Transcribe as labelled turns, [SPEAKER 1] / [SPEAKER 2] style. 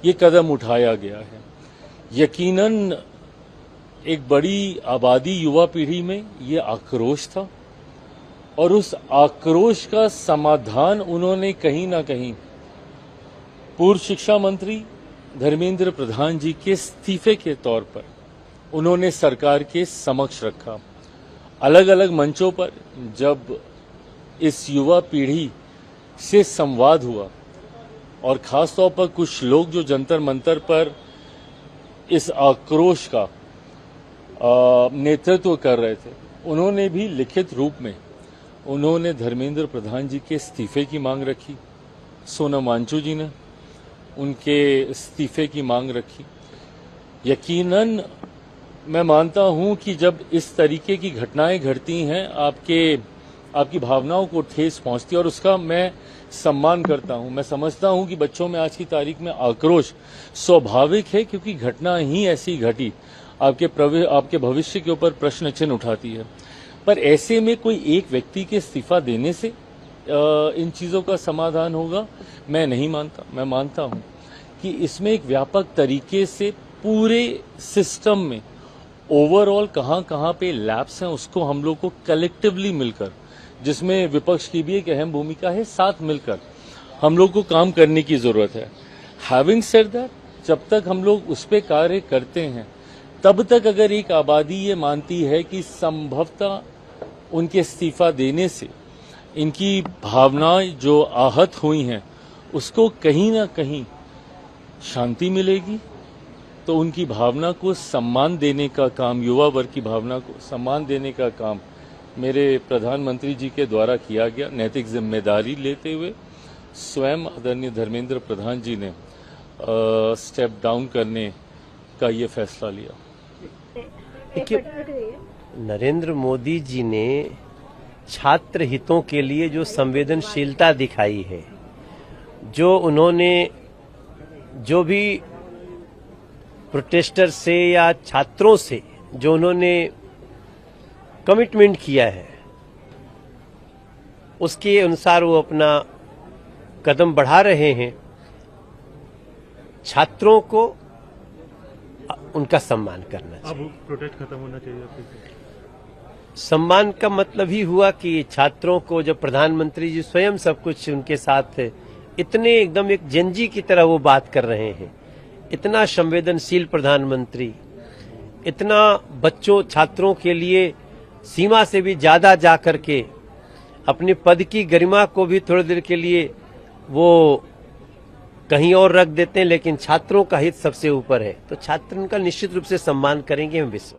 [SPEAKER 1] ये कदम उठाया गया है। यकीनन एक बड़ी आबादी युवा पीढ़ी में ये आक्रोश था और उस आक्रोश का समाधान उन्होंने कहीं ना कहीं पूर्व शिक्षा मंत्री धर्मेंद्र प्रधान जी के इस्तीफे के तौर पर उन्होंने सरकार के समक्ष रखा। अलग अलग मंचों पर जब इस युवा पीढ़ी से संवाद हुआ और खास तौर पर कुछ लोग जो जंतर मंतर पर इस आक्रोश का नेतृत्व कर रहे थे, उन्होंने भी लिखित रूप में उन्होंने धर्मेंद्र प्रधान जी के इस्तीफे की मांग रखी। सोनम वांगचुक जी ने उनके इस्तीफे की मांग रखी। यकीनन मैं मानता हूं कि जब इस तरीके की घटनाएं घटती हैं, आपकी भावनाओं को ठेस पहुंचती है और उसका मैं सम्मान करता हूं। मैं समझता हूं कि बच्चों में आज की तारीख में आक्रोश स्वाभाविक है, क्योंकि घटना ही ऐसी घटी आपके भविष्य के ऊपर प्रश्न चिन्ह उठाती है। पर ऐसे में कोई एक व्यक्ति के इस्तीफा देने से इन चीज़ों का समाधान होगा, मैं नहीं मानता। मैं मानता हूं कि इसमें एक व्यापक तरीके से पूरे सिस्टम में ओवरऑल कहां पे लैप्स हैं, उसको हम लोग को कलेक्टिवली मिलकर, जिसमें विपक्ष की भी एक अहम भूमिका है, साथ मिलकर हम लोग को काम करने की जरूरत है। हैविंग सेड दैट, जब तक हम लोग उस पर कार्य करते हैं, तब तक अगर एक आबादी ये मानती है कि संभवतः उनके इस्तीफा देने से इनकी भावनाएं जो आहत हुई हैं उसको कहीं ना कहीं शांति मिलेगी, तो उनकी भावना को सम्मान देने का काम, युवा वर्ग की भावना को सम्मान देने का काम मेरे प्रधानमंत्री जी के द्वारा किया गया। नैतिक जिम्मेदारी लेते हुए स्वयं आदरणीय धर्मेंद्र प्रधान जी ने स्टेप डाउन करने का ये फैसला लिया।
[SPEAKER 2] नरेंद्र मोदी जी ने छात्र हितों के लिए जो संवेदनशीलता दिखाई है, जो उन्होंने जो भी प्रोटेस्टर से या छात्रों से जो उन्होंने कमिटमेंट किया है, उसके अनुसार वो अपना कदम बढ़ा रहे हैं। छात्रों को उनका सम्मान करना चाहिए।
[SPEAKER 3] अब प्रोटेस्ट खत्म होना चाहिए।
[SPEAKER 2] सम्मान का मतलब ही हुआ कि छात्रों को जब प्रधानमंत्री जी स्वयं सब कुछ उनके साथ इतने एकदम एक जनजी की तरह वो बात कर रहे हैं, इतना संवेदनशील प्रधानमंत्री, इतना बच्चों छात्रों के लिए सीमा से भी ज्यादा जा करके अपने पद की गरिमा को भी थोड़ी देर के लिए वो कहीं और रख देते हैं, लेकिन छात्रों का हित सबसे ऊपर है, तो छात्र उनका निश्चित रूप से सम्मान करेंगे, हम विश्वास।